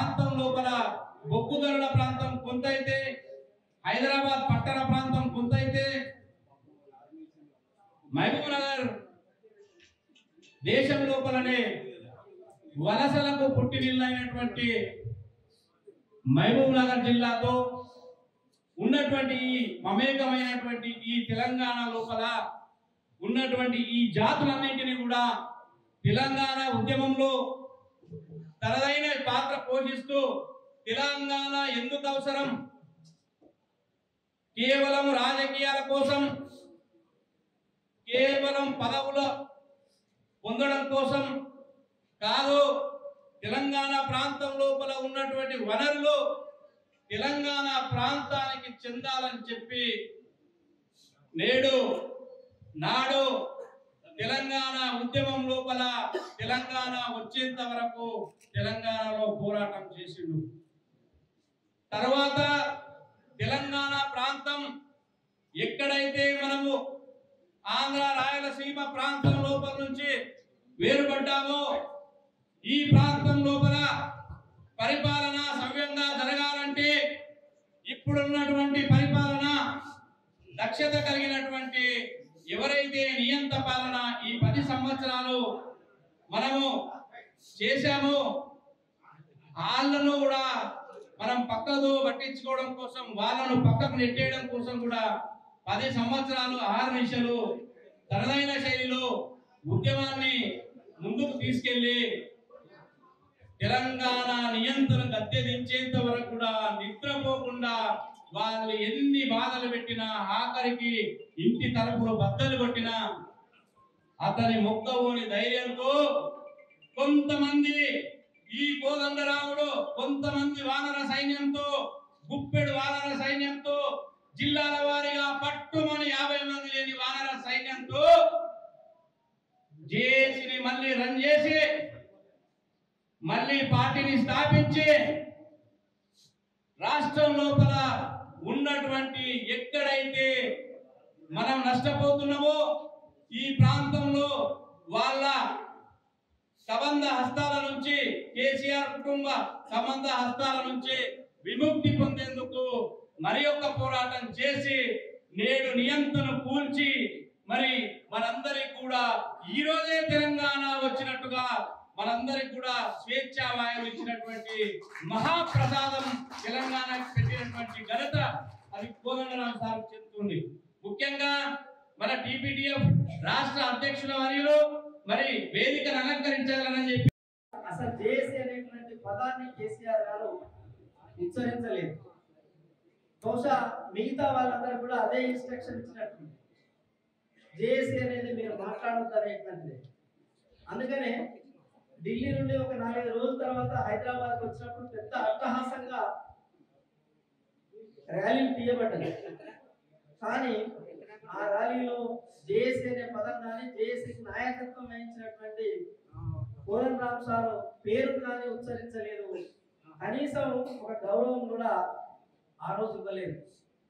ప్రాంతం లోపల బొగ్గుగనుల ప్రాంతం కొంత అయితే, హైదరాబాద్ పట్టణ ప్రాంతం కొంత అయితే, మహబూబ్ నగర్ దేశం లోపలనే వలసలకు పుట్టినిల్లైనటువంటి మహబూబ్ నగర్ జిల్లాతో ఉన్నటువంటి మమేకమైనటువంటి ఈ తెలంగాణ లోపల ఉన్నటువంటి ఈ జాతులన్నింటినీ కూడా తెలంగాణ ఉద్యమంలో తనదైన పాత్ర పోషిస్తూ తెలంగాణ ఎందుకు అవసరం, కేవలం రాజకీయాల కోసం, కేవలం పదవుల పొందడం కోసం కాదు, తెలంగాణ ప్రాంతం లోపల ఉన్నటువంటి వనరులు తెలంగాణ ప్రాంతానికి చెందాలని చెప్పి నాడు తెలంగాణ ఉద్యమం లోపల తెలంగాణ వచ్చేంత వరకు తెలంగాణలో పోరాటం చేసిండు. తర్వాత తెలంగాణ ప్రాంతం ఎక్కడైతే మనము ఆంధ్ర రాయలసీమ ప్రాంతం లోపల నుంచి వేరుపడ్డామో ఈ ప్రాంతం లోపల పరిపాలన సవ్యంగా జరగాలంటే ఇప్పుడున్నటువంటి పరిపాలన దక్షత కలిగినటువంటి ఎవరైతే నియంత పాలన ఈ 10 సంవత్సరాలు మనము చేశామో వాళ్ళను కూడా మనం పక్కదో పట్టించుకోవడం కోసం, వాళ్ళను పక్కకు నెట్టేయడం కోసం కూడా 10 సంవత్సరాలు అహర్నిశలు తనదైన శైలిలో ఉద్యమాన్ని ముందుకు తీసుకెళ్లి తెలంగాణ నియంత్రణ గద్దె దించేంత వరకు కూడా నిద్రపోకుండా వాళ్ళు ఎన్ని బాధలు పెట్టినా, ఆఖరికి ఇంటి తలుపులు బద్దలు కొట్టినా అతని మొక్కవోని ధైర్యంతో కొంతమంది ఈ కోదండరాముడు, కొంతమంది వానర సైన్యంతో, గుప్పెడు వానర సైన్యంతో, జిల్లాల వారీగా పట్టుమని 50 మంది లేని వానర సైన్యంతో జేఏసీని మళ్ళీ రన్ చేసి మళ్ళీ పార్టీని స్థాపించి రాష్ట్రం లోపల ఉన్నటువంటి ఎక్కడైతే మనం నష్టపోతున్నామో ఈ ప్రాంతంలో వాళ్ళ సంబంధ హస్తాల నుంచి, కేసీఆర్ కుటుంబ సంబంధ హస్తాల నుంచి విముక్తి పొందేందుకు మరి ఒక పోరాటం చేసి నేడు నియంత్రణ కూల్చి మరి మనందరికి కూడా ఈ రోజే తెలంగాణ వచ్చినట్టుగా మనందరికి కూడా స్వేచ్ఛా వాయువు ఇచ్చినటువంటి మహాప్రసాదం తెలంగాణకి పెట్టినటువంటి ఘనత అది కోదండరాం సార్ చెప్తుంది. ముఖ్యంగా మన టీపీటీఎఫ్ రాష్ట్ర అధ్యక్షుల వారిలో మరి వేదికను అలంకరించాలని చెప్పి అసలు జేఏసీ అనేటువంటి పదాన్ని కేసీఆర్ గారు ఉచ్చరించలేదు. బహుశా మిగతా వాళ్ళందరూ కూడా అదే ఇన్స్ట్రక్షన్ ఇచ్చినట్టు జేఏసీ అనేది మీరు మాట్లాడొద్దు అనేటువంటిది. అందుకనే ఢిల్లీ నుండి ఒక 4 రోజుల తర్వాత హైదరాబాద్కి వచ్చినప్పుడు పెద్ద అట్టహాసంగా ర్యాలీలు తీయబడ్డది. కానీ ఆ ర్యాలీలో జేఏసీ అనే పదం కానీ, జేఏసీకి నాయకత్వం వహించినటువంటి కోదండరాం సార్ పేరు కానీ ఉచ్చరించలేదు. కనీసం ఒక గౌరవం కూడా ఆ రోజు ఇవ్వలేదు.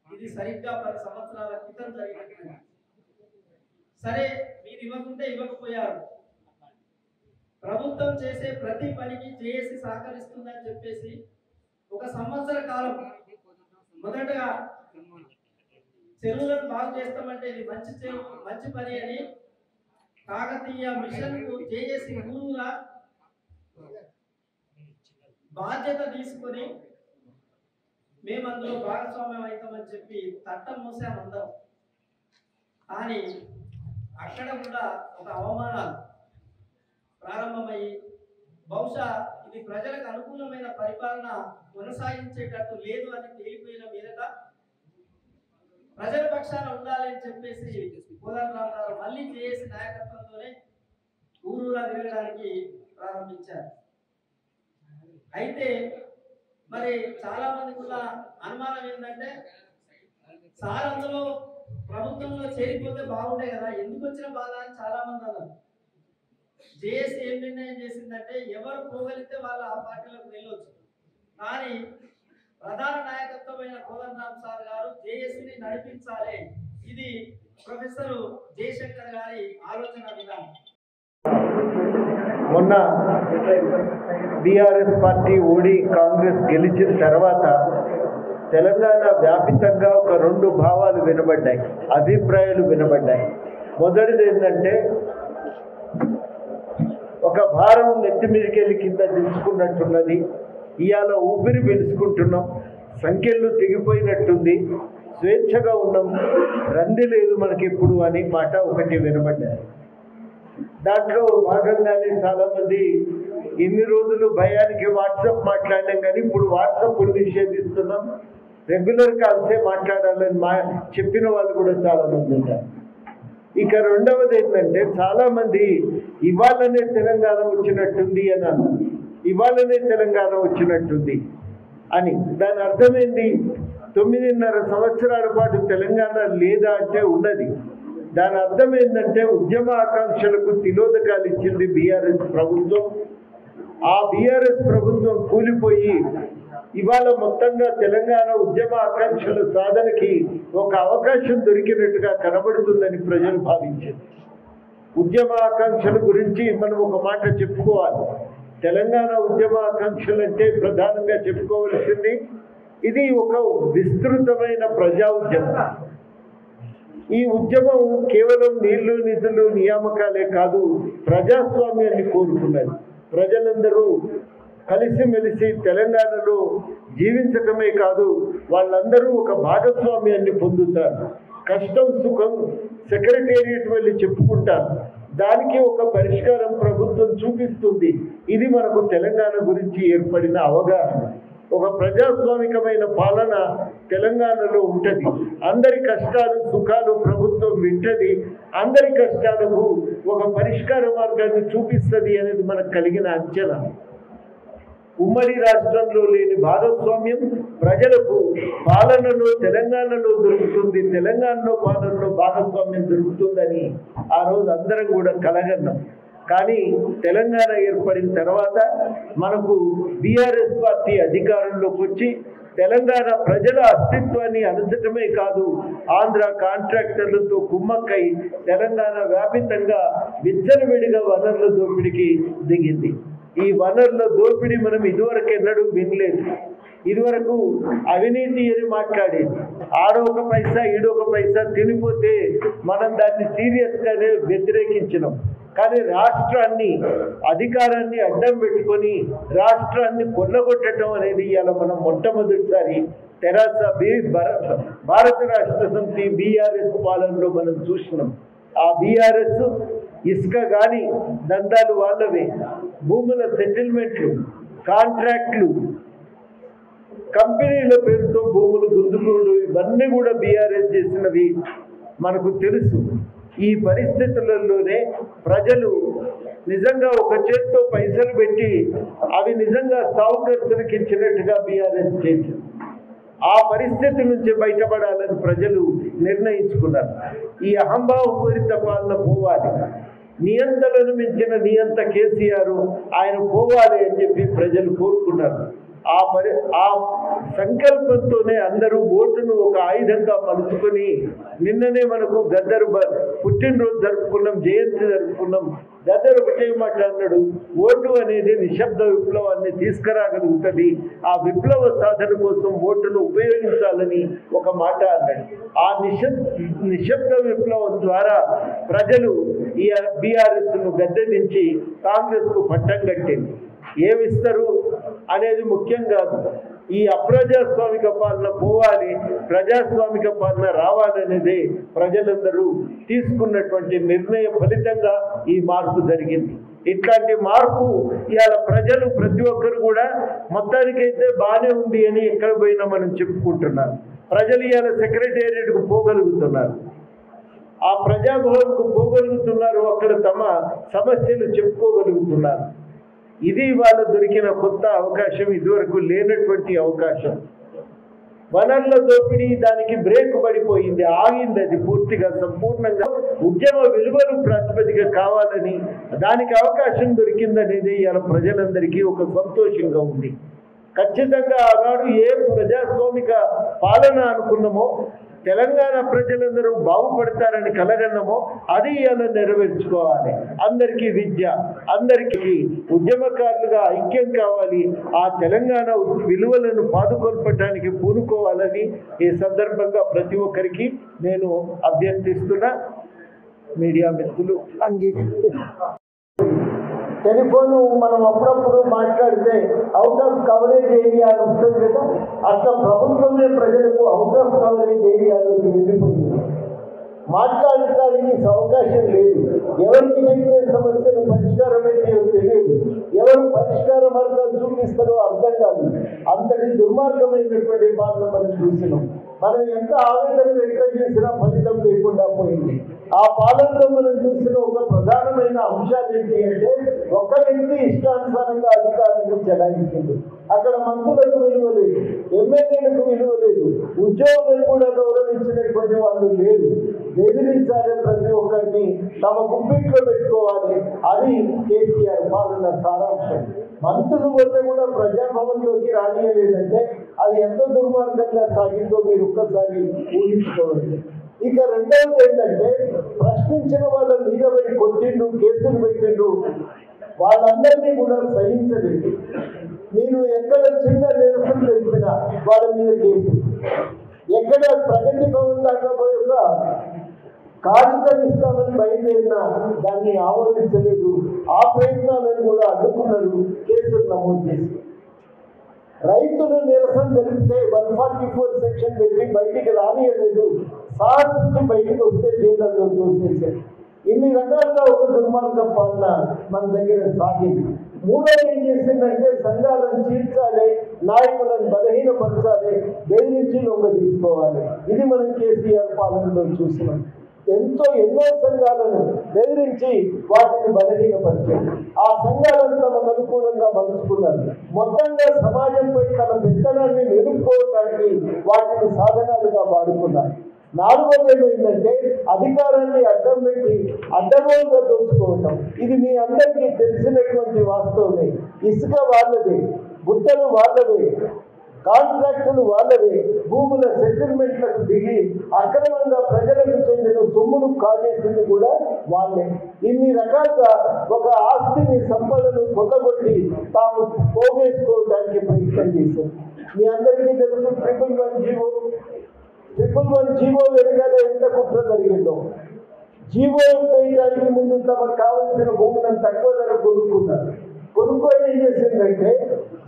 ఇది సరిగ్గా 10 సంవత్సరాల క్రితం జరిగినట్టు. సరే, మీరు ఇవ్వకుంటే ఇవ్వకపోయారు. ప్రభుత్వం చేసే ప్రతి పనికి జేఏసీ సహకరిస్తుందని చెప్పేసి 1 సంవత్సర కాలం మొదటగా చెరువులను బాగు చేస్తామంటే ఇది మంచి పని అని కాకతీయ మిషన్ కు జేఏసీ గురువుగా బాధ్యత తీసుకొని మేము అందులో భాగస్వామ్యం అవుతామని చెప్పి తట్టం మోసామందరం. కానీ అక్కడ కూడా ఒక అవమానాలు ప్రారంభమయ్యి బహుశా ఇది ప్రజలకు అనుకూలమైన పరిపాలన కొనసాగించేటట్టు లేదు అని తేలిపోయిన మీదట ప్రజల పక్షాన ఉండాలని చెప్పేసి కోదండరాం గారు మళ్ళీ జేఏసీ నాయకత్వంతోనే ఊరూరా తిరగడానికి ప్రారంభించారు. అయితే మరి చాలా మంది కూడా అనుమానం ఏంటంటే సార్ అందులో ప్రభుత్వంలో చేరిపోతే బాగుండే కదా, ఎందుకు వచ్చిన బాధ అని చాలా మంది అన్నారు. జేఏసీ ఏం నిర్ణయం చేసిందంటే ఎవరు పోగలిగితే వాళ్ళు ఆ పార్టీలకు వెళ్ళొచ్చు. కానీ ప్రధాన నాయకత్వమైన కోదండరాం సార్ గారు జేఏసీని నడిపించాలి. ఇది ప్రొఫెసర్ జయశంకర్ గారి ఆలోచన విధానం. మొన్న బీఆర్ఎస్ పార్టీ ఓడి కాంగ్రెస్ గెలిచిన తర్వాత తెలంగాణ వ్యాపితంగా ఒక 2 భావాలు వినబడ్డాయి, అభిప్రాయాలు వినబడ్డాయి. మొదటిది ఏంటంటే, ఒక భారం నెత్తి మీదకెళ్ళి కింద దించుకున్నట్టున్నది, ఇవాళ ఊపిరి పీల్చుకుంటున్నాం, సంఖ్యలు తెగిపోయినట్టుంది, స్వేచ్ఛగా ఉన్నాం, రంది లేదు మనకిప్పుడు అని మాట ఒకటి వినబడ్డాయి. దాంట్లో భాగంగానే చాలామంది ఇన్ని రోజులు భయానికి వాట్సాప్ మాట్లాడినాం, కానీ ఇప్పుడు వాట్సాప్ నిషేధిస్తున్నాం, రెగ్యులర్ కాల్సే మాట్లాడాలని చెప్పిన వాళ్ళు కూడా చాలామంది ఉన్నారు. ఇక రెండవది ఏంటంటే, చాలామంది ఇవాళనే తెలంగాణ వచ్చినట్టుంది అని అన్నారు. ఇవాళనే తెలంగాణ వచ్చినట్టుంది అని దాని అర్థమైంది, 9.5 సంవత్సరాల పాటు తెలంగాణ లేదా అంటే ఉన్నది. దాని అర్థం ఏంటంటే, ఉద్యమ ఆకాంక్షలకు తిలోదకాలు ఇచ్చింది బీఆర్ఎస్ ప్రభుత్వం. ఆ బీఆర్ఎస్ ప్రభుత్వం కూలిపోయి ఇవాళ మొత్తంగా తెలంగాణ ఉద్యమ ఆకాంక్షల సాధనకి ఒక అవకాశం దొరికినట్టుగా కనబడుతుందని ప్రజలు భావించారు. ఉద్యమ ఆకాంక్షల గురించి మనం ఒక మాట చెప్పుకోవాలి. తెలంగాణ ఉద్యమ ఆకాంక్షలు అంటే ప్రధానంగా చెప్పుకోవలసింది, ఇది ఒక విస్తృతమైన ప్రజా ఉద్యమం. ఈ ఉద్యమం కేవలం నీళ్లు, నిధులు, నియామకాలే కాదు, ప్రజాస్వామ్యాన్ని కోరుకున్నది. ప్రజలందరూ కలిసిమెలిసి తెలంగాణలో జీవించటమే కాదు, వాళ్ళందరూ ఒక భాగస్వామ్యాన్ని పొందుతారు. కష్టం సుఖం సెక్రటేరియట్ వెళ్ళి చెప్పుకుంటారు, దానికి ఒక పరిష్కారం ప్రభుత్వం చూపిస్తుంది. ఇది మనకు తెలంగాణ గురించి ఏర్పడిన అవగాహన. ఒక ప్రజాస్వామికమైన పాలన తెలంగాణలో ఉంటుంది. అందరి కష్టాలు సుఖాలు ప్రభుత్వం వింటది, అందరి కష్టాలకు ఒక పరిష్కార మార్గాన్ని చూపిస్తుంది అనేది మనకు కలిగిన అంచనా. ఉమ్మడి రాష్ట్రంలో లేని భాగస్వామ్యం ప్రజలకు పాలనలో తెలంగాణలో దొరుకుతుంది, తెలంగాణలో పాలనలో భాగస్వామ్యం దొరుకుతుందని ఆ రోజు అందరం కూడా కలగన్నాం. కానీ తెలంగాణ ఏర్పడిన తర్వాత మనకు బీఆర్ఎస్ పార్టీ అధికారంలోకి వచ్చి తెలంగాణ ప్రజల అస్తిత్వాన్ని అనచటమే కాదు, ఆంధ్ర కాంట్రాక్టర్లతో కుమ్మక్కై తెలంగాణ వ్యాపితంగా విచ్చలవిడిగా వనరుల దోపిడీకి దిగింది. ఈ వనరుల దోపిడీ మనం ఇదివరకు ఎన్నడూ వినలేదు. ఇదివరకు అవినీతి అని మాట్లాడేది, ఆడొక పైసా ఈడొక పైసా తినిపోతే మనం దాన్ని సీరియస్గానే వ్యతిరేకించినాం. కానీ రాష్ట్రాన్ని అధికారాన్ని అడ్డం పెట్టుకొని రాష్ట్రాన్ని కొల్లగొట్టడం అనేది ఇవాళ మనం మొట్టమొదటిసారి తెరాస భారత రాష్ట్ర సమితి బీఆర్ఎస్ పాలనలో మనం చూసినాం. ఆ బీఆర్ఎస్ ఇసుక కానీ దందాలు వాళ్ళవే, భూముల సెటిల్మెంట్లు, కాంట్రాక్ట్లు, కంపెనీల పేరుతో భూములు గుంజుకోవడం, ఇవన్నీ కూడా బీఆర్ఎస్ చేసినవి మనకు తెలుసు. ఈ పరిస్థితులలోనే ప్రజలు నిజంగా ఒక చేత్తో పైసలు పెట్టి అవి నిజంగా సాగు ఖర్చులకు ఇచ్చినట్టుగా బీఆర్ఎస్ చేసింది. ఆ పరిస్థితి నుంచి బయటపడాలని ప్రజలు నిర్ణయించుకున్నారు. ఈ అహంభావపూరిత పాలన పోవాలి, నియంతలను మించిన నియంత కేసీఆర్ ఆయన పోవాలి అని చెప్పి ప్రజలు కోరుకున్నారు. ఆ సంకల్పంతోనే అందరూ ఓటును ఒక ఆయుధంగా మలుచుకొని నిన్ననే మనకు గద్దరు పుట్టినరోజు జరుపుకున్నాం, జయంతి జరుపుకున్నాం. గద్దరు ఒకటే మాట అన్నాడు, ఓటు అనేది నిశ్శబ్ద విప్లవాన్ని తీసుకురాగలుగుతుంది, ఆ విప్లవ సాధన కోసం ఓటును ఉపయోగించాలని ఒక మాట అన్నాడు. ఆ నిశ్శబ్ద విప్లవం ద్వారా ప్రజలు ఈ బీఆర్ఎస్ను గద్దె నుంచి కాంగ్రెస్కు పట్టం కట్టింది. ఏమిస్తారు అనేది ముఖ్యం కాదు, ఈ అప్రజాస్వామిక పాలన పోవాలి, ప్రజాస్వామిక పాలన రావాలనేది ప్రజలందరూ తీసుకున్నటువంటి నిర్ణయ ఫలితంగా ఈ మార్పు జరిగింది. ఇట్లాంటి మార్పు ఇవాళ ప్రజలు ప్రతి ఒక్కరు కూడా మొత్తానికైతే బాగానే ఉంది అని ఎక్కడ పోయినా మనం చెప్పుకుంటున్నారు. ప్రజలు ఇవాళ సెక్రటేరియట్కు పోగలుగుతున్నారు, ఆ ప్రజాభవన్కు పోగలుగుతున్నారు, అక్కడ తమ సమస్యలు చెప్పుకోగలుగుతున్నారు. ఇది వాళ్ళ దొరికిన కొత్త అవకాశం, ఇదివరకు లేనటువంటి అవకాశం. వనరుల దోపిడీ దానికి బ్రేక్ పడిపోయింది, ఆగింది, అది పూర్తిగా సంపూర్ణంగా ఉద్యమ విలువలు ప్రాతిపదిక కావాలని దానికి అవకాశం దొరికిందనేది ఇవాళ ప్రజలందరికీ ఒక సంతోషంగా ఉంది. ఖచ్చితంగా ఆనాడు ఏ ప్రజాస్వామిక పాలన అనుకున్నామో తెలంగాణ ప్రజలందరూ బాగుపడతారని కలగన్నమో అది ఇలా నెరవేర్చుకోవాలి. అందరికీ విద్య, అందరికీ ఉద్యమకారులుగా ఐక్యం కావాలి. ఆ తెలంగాణ విలువలను పాదుకొల్పటానికి పూనుకోవాలని ఈ సందర్భంగా ప్రతి ఒక్కరికి నేను అభ్యర్థిస్తున్నా. మీడియా మిత్రులు టెలిఫోను మనం అప్పుడప్పుడు మాట్లాడితే అవుట్ ఆఫ్ కవరేజ్ ఏరియా అని వస్తుంది కదా, అట్లా ప్రభుత్వమే ప్రజలకు అవుట్ ఆఫ్ కవరేజ్ ఏరియాలోకి వెళ్ళిపోయింది. మాట్లాడటానికి అవకాశం లేదు. ఎవరికి చెప్తే సమస్యలు పరిష్కారమైతే తెలియదు, ఎవరు పరిష్కార మార్గాలు చూపిస్తారో అర్థం కాదు. అంతటి దుర్మార్గమైనటువంటి పాలన మనం చూసినాం. మనం ఎంత ఆవేదన వ్యక్తం చేసినా ఫలితం లేకుండా పోయింది. ఆ పాలనలో మనం చూసిన ఒక ప్రధానమైన అంశాలు ఏంటి అంటే, ఒక్క వ్యక్తి ఇష్టానుసారంగా అధికారాన్ని చెలాయించింది. అక్కడ మంత్రులకు విలువ లేదు, ఎమ్మెల్యేలకు విలువ లేదు, ఉద్యోగులను కూడా గౌరవించినటువంటి వాళ్ళు లేరు. బెదిరించాలి, ప్రతి ఒక్కరిని తమ గుప్పిట్లో పెట్టుకోవాలి. అది కేసీఆర్ పాలన సారాంశం. మంత్రులు పోతే కూడా ప్రజాభవన్లోకి రానియలేదంటే అది ఎంతో దుర్మార్గంగా సాగిందో మీరు ఒక్కసారి ఊహించుకోవచ్చు. ఇక రెండవది ఏంటంటే, ప్రశ్నించిన వాళ్ళ మీద పడి కొట్టిండు, కేసులు పెట్టిండు. వాళ్ళందరినీ కూడా సహించలేదు. మీరు ఎక్కడ చిన్న నిరసన తెలిపినా వాళ్ళ మీద కేసు, ఎక్కడ ప్రగతి భవన్ దాకా పోయి ఒక కాగితం ఇస్తామని బయలుదేరినా దాన్ని ఆమోదించలేదు. ఆ ప్రయత్నాలను కూడా అడ్డుకున్నారు, కేసులు నమోదు చేసి. రైతులు నిరసన తెలిపితే 144 సెక్షన్ పెట్టి బయటికి రానియలేదు. సాధించి బయటికి వస్తే జైళ్ళలో దోసేశారు. ఇన్ని రకాలుగా ఒక దుర్మార్గ పాలన మన దగ్గర సాగింది. మూడోది ఏం చేసిందంటే, సంఘాలను చీల్చాలి, నాయకులను బలహీనపరచాలి, బెదిరించి లొంగ తీసుకోవాలి. ఇది మనం కేసీఆర్ పాలనలో చూసినాం. ఎన్నో సంఘాలను బెదిరించి వాటిని బలహీనపరిచారు. ఆ సంఘాలను తమకు అనుకూలంగా మలుచుకున్నారు. మొత్తంగా సమాజంపై తన పెత్తనాన్ని నిలుపుకోవడానికి వాటిని సాధనాలుగా వాడుకున్నారు. నాలుగోది ఏమైందంటే, అధికారాన్ని అడ్డం పెట్టి అడ్డగోలుగా దోచుకోవటం. ఇది మీ అందరికీ తెలిసినటువంటి వాస్తవమే. ఇసుక వాళ్ళదే, గుట్టలు వాళ్ళవే, కాంట్రాక్టులు వాళ్ళవే, భూముల సెటిల్మెంట్లకు దిగి అక్రమంగా ప్రజలకు చెందిన సొమ్మును కాజేసింది కూడా వాళ్ళే. ఇన్ని రకాలుగా ఒక ఆస్తిని, సంపదను కొల్లగొట్టి తాము పోగేసుకోవడానికి ప్రయత్నం చేశారు. మీ అందరికీ తెలుసు, 111 జీవో వెనకాల ఎంత కుట్ర జరిగిందో. జీవో వేయడానికి ముందు తమకు కావలసిన భూములను తక్కువ ధర కొనుక్కున్నారు. కొనుక్కొని ఏం చేసిందంటే,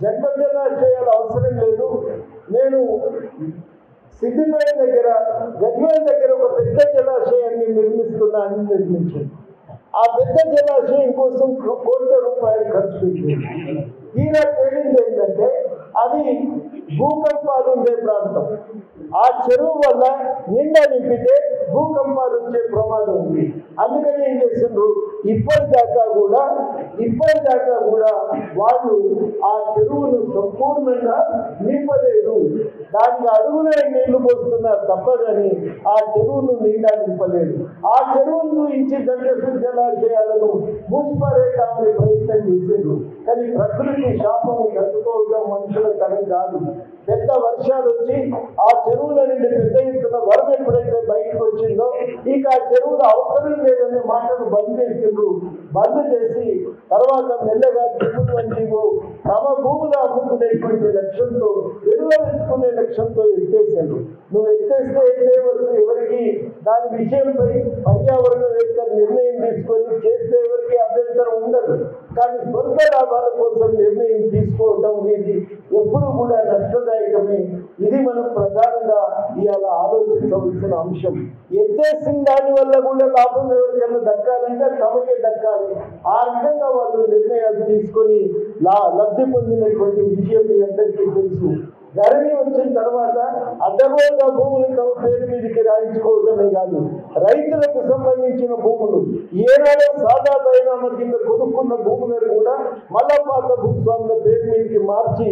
జంట జలాశయాలు అవసరం లేదు, నేను సిద్దిపేట దగ్గర, గజ్వేల్ దగ్గర ఒక పెద్ద జలాశయాన్ని నిర్మిస్తున్నానని నిర్మించింది. ఆ పెద్ద జలాశయం కోసం కోట్ల రూపాయలు ఖర్చు పెట్టింది. తీరా తేలింది ఏంటంటే, అది భూకంపాలు ఉండే ప్రాంతం. ఆ చెరువు వల్ల నిండా నింపితే భూకంపాలు వచ్చే ప్రమాదం ఉంది. అందుకని ఏం చేసిండ్రు, ఇప్పటిదాకా కూడా వాళ్ళు ఆ చెరువును సంపూర్ణంగా నింపలేదు. దానికి అడుగున నీళ్లు పోస్తున్నారు తప్పదని ఆ చెరువును నిండా నింపలేదు. ఆ చెరువును చూయించి జలాశయాలను మూసిపారేయడానికి ప్రయత్నం చేసిండ్రు. కానీ ప్రకృతి శాపము తట్టుకోవడం మనుషుల తరం కాదు. పెద్ద వర్షాలు వచ్చి ఆ చెరువుల నుండి పెద్ద ఎత్తున వరద ఎప్పుడైతే బయటకు వచ్చిందో, ఇక ఆ చెరువులు అవసరం లేదనే మాటను బంద్ చేసిండ్రు. బంద్ చేసి తర్వాత మెల్లగా జీవో తమ భూములు అమ్ముకునేటువంటి లక్ష్యంతో, విలువెంచుకునే లక్ష్యంతో ఎత్తేసారు. నువ్వు ఎత్తేస్తే ఎత్తేవచ్చు, ఎవరికి దాని విషయంపై పర్యావరణవేత్తలు నిర్ణయం తీసుకొని చేస్తే ఎవరికి అభ్యంతరం ఉండదు. కానీ సొంత లాభాల కోసం నిర్ణయం తీసుకోవటం అనేది ఎప్పుడు కూడా నష్టదాయకమే. ఇది మనం ప్రధానంగా ఇవాళ ఆలోచించవలసిన అంశం. ఎత్తేసిన దాని వల్ల కూడా లాభం ఎవరికైనా దక్కాలంటే తమకే దక్కాలి. ఆ రకంగా వాళ్ళు నిర్ణయాలు తీసుకొని లబ్ధి పొందినటువంటి విషయం మీ అందరికీ తెలుసు. ధరణి వచ్చిన తర్వాత అడ్డగోలుగా భూములు తమ పేరు మీదకి రాయించుకోవటమే కాదు, రైతులకు సంబంధించిన భూములు ఏనాడో సాదా బైనామా కింద కొనుక్కున్న భూములను కూడా మళ్ళా పాత భూస్వాముల పేరు మీదకి మార్చి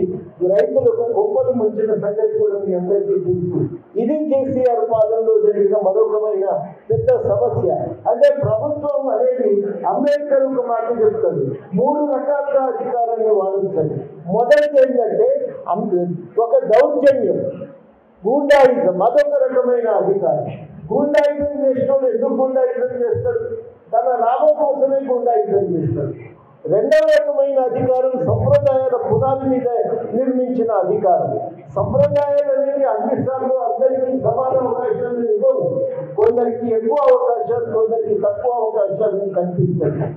రైతులకు గొప్పలు ముంచిన సంగతి కూడా మీ అందరికీ తెలుసు. ఇది కేసీఆర్ పాలనలో జరిగిన మరొకమైన పెద్ద సమస్య. అంటే ప్రభుత్వం అనేది అంబేద్కర్ ఒక మాట చెప్తుంది, 3 రకాలుగా అధికారాన్ని వాడించాలి. మొదటిది ఏంటంటే ఒక దౌర్జన్యం. గూండాయిజం అదొక రకమైన అధికారం. గూండాయిజం చేసినోడు ఎందుకు గూండాయిజం చేస్తాడు? తన లాభం కోసమే గూండాయిజం చేస్తాడు. రెండవ రకమైన అధికారం సంప్రదాయాల పునాది మీద నిర్మించిన అధికారం. సంప్రదాయాలు అనేవి అన్నిసార్లు అందరికీ సమాన అవకాశాలు ఇవ్వవు. కొందరికి ఎక్కువ అవకాశాలు, కొందరికి తక్కువ అవకాశాలు కనిపిస్తాయి.